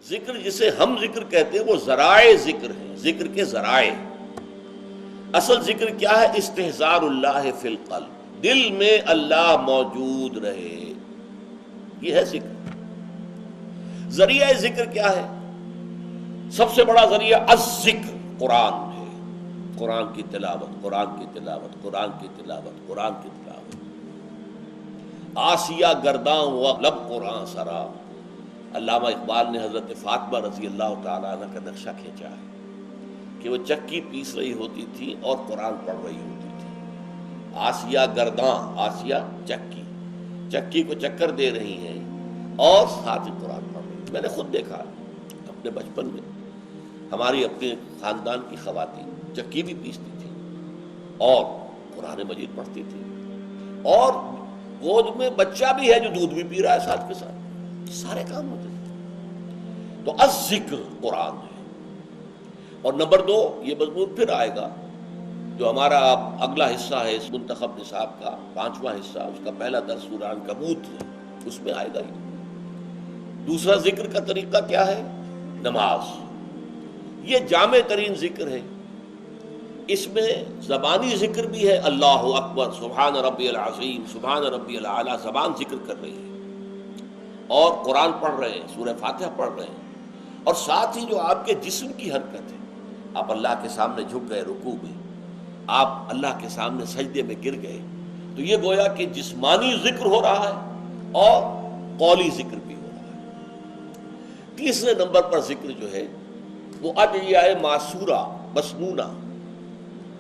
ذکر جسے ہم ذکر کہتے ہیں وہ ذرائع ذکر ہیں، ذکر کے ذرائع۔ اصل ذکر کیا ہے؟ استحضار اللہ فی القلب، دل میں اللہ موجود رہے، یہ ہے ذکر۔ ذریعہ ذکر کیا ہے؟ سب سے بڑا ذریعہ الذکر قرآن ہے، قرآن کی تلاوت، قرآن کی تلاوت، قرآن کی تلاوت، قرآن کی تلاوت۔ آسیہ گرداں ہوا لب قرآن سرا، علامہ اقبال نے حضرت فاطمہ رضی اللہ تعالیٰ عنہ کا نقشہ کھینچا ہے کہ وہ چکی پیس رہی ہوتی تھی اور قرآن پڑھ رہی ہوتی تھی۔ آسیہ گرداں، آسیہ چکی، چکی کو چکر دے رہی ہیں اور ساتھ ہی قرآن پڑھ رہی ہیں۔ میں نے خود دیکھا اپنے بچپن میں، ہماری اپنے خاندان کی خواتین چکی بھی پیستی تھی اور قرآن مجید پڑھتی تھی، اور گود میں بچہ بھی ہے جو دودھ بھی پی رہا ہے ساتھ کے ساتھ، سارے کام ہوتے تھے۔ تو الذکر قرآن ہے۔ اور نمبر 2 یہ مضمون پھر آئے گا جو ہمارا اگلا حصہ ہے اس منتخب نصاب کا 5واں حصہ، اس کا پہلا درس سورہ عنکبوت ہے، اس میں آئے گا یہ۔ دوسرا ذکر کا طریقہ کیا ہے؟ نماز۔ یہ جامع ترین ذکر ہے، اس میں زبانی ذکر بھی ہے، اللہ اکبر، سبحان ربی العظیم، سبحان ربی الاعلیٰ، زبان ذکر کر رہی ہے اور قرآن پڑھ رہے ہیں، سورہ فاتحہ پڑھ رہے ہیں، اور ساتھ ہی جو آپ کے جسم کی حرکت ہے، آپ اللہ کے سامنے جھک گئے رکوع میں، آپ اللہ کے سامنے سجدے میں گر گئے، تو یہ گویا کہ جسمانی ذکر ہو رہا ہے اور قولی ذکر بھی ہو رہا ہے۔ تیسرے نمبر پر ذکر جو ہے وہ ادعیہ معصورہ مسنونہ،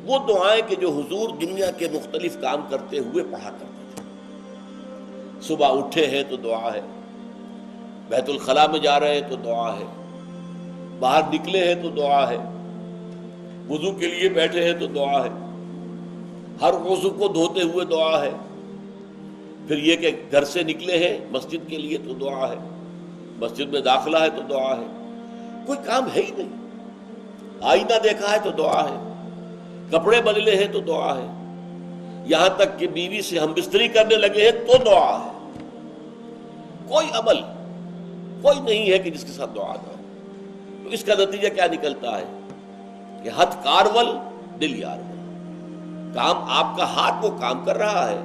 وہ دعائیں کہ جو حضور دنیا کے مختلف کام کرتے ہوئے پڑھا کرتے تھے۔ صبح اٹھے ہیں تو دعا ہے، بیت الخلاء میں جا رہے ہیں تو دعا ہے، باہر نکلے ہیں تو دعا ہے، وضو کے لیے بیٹھے ہیں تو دعا ہے، ہر وضو کو دھوتے ہوئے دعا ہے، پھر یہ کہ گھر سے نکلے ہیں مسجد کے لیے تو دعا ہے، مسجد میں داخلہ ہے تو دعا ہے، کوئی کام ہے ہی نہیں، آئینہ دیکھا ہے تو دعا ہے، کپڑے بدلے ہیں تو دعا ہے، یہاں تک کہ بیوی سے ہم بستری کرنے لگے ہیں تو دعا ہے۔ کوئی عمل کوئی نہیں ہے کہ جس کے ساتھ دعا نہ ہو۔ تو اس کا نتیجہ کیا نکلتا ہے کہ ہتھ کارول دل یارول، کام آپ کا ہاتھ وہ کام کر رہا ہے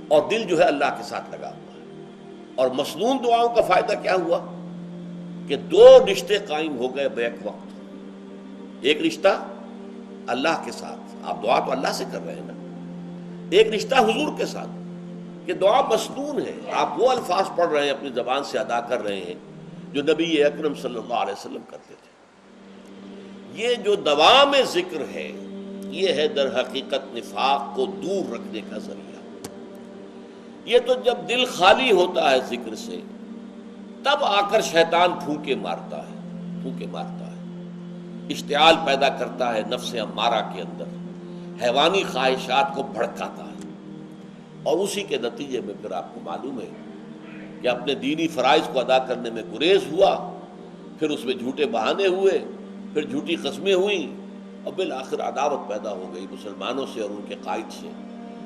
اور دل جو ہے اللہ کے ساتھ لگا ہوا ہے۔ اور مسنون دعاؤں کا فائدہ کیا ہوا کہ 2 رشتے قائم ہو گئے بیک وقت۔ ایک رشتہ اللہ کے ساتھ، آپ دعا تو اللہ سے کر رہے ہیں نا، ایک رشتہ حضور کے ساتھ کہ دعا مسنون ہے، آپ وہ الفاظ پڑھ رہے ہیں، اپنی زبان سے ادا کر رہے ہیں جو نبی اکرم صلی اللہ علیہ وسلم کرتے تھے۔ یہ جو دوام ذکر ہے یہ ہے در حقیقت نفاق کو دور رکھنے کا ذریعہ۔ یہ تو جب دل خالی ہوتا ہے ذکر سے تب آ کر شیطان پھونکے مارتا ہے، اشتعال پیدا کرتا ہے نفس امارہ کے اندر، حیوانی خواہشات کو بھڑکاتا ہے، اور اسی کے نتیجے میں پھر آپ کو معلوم ہے کہ اپنے دینی فرائض کو ادا کرنے میں گریز ہوا، پھر اس میں جھوٹے بہانے ہوئے، پھر جھوٹی قسمیں ہوئیں، اور بالآخر عداوت پیدا ہو گئی مسلمانوں سے اور ان کے قائد سے۔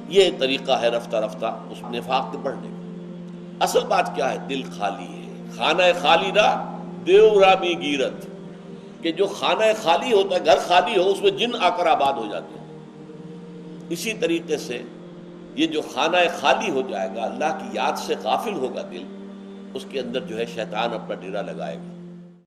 یہ طریقہ ہے رفتہ رفتہ اس نفاق کے بڑھنے کا۔ اصل بات کیا ہے؟ دل خالی ہے، خانہ خالی نہ دیو رامی گیرت، کہ جو خانہ خالی ہوتا ہے، گھر خالی ہو، اس میں جن آ کر آباد ہو جاتے ہیں۔ اسی طریقے سے یہ جو خانہ خالی ہو جائے گا، اللہ کی یاد سے غافل ہوگا دل، اس کے اندر جو ہے شیطان اپنا ڈیرا لگائے گا۔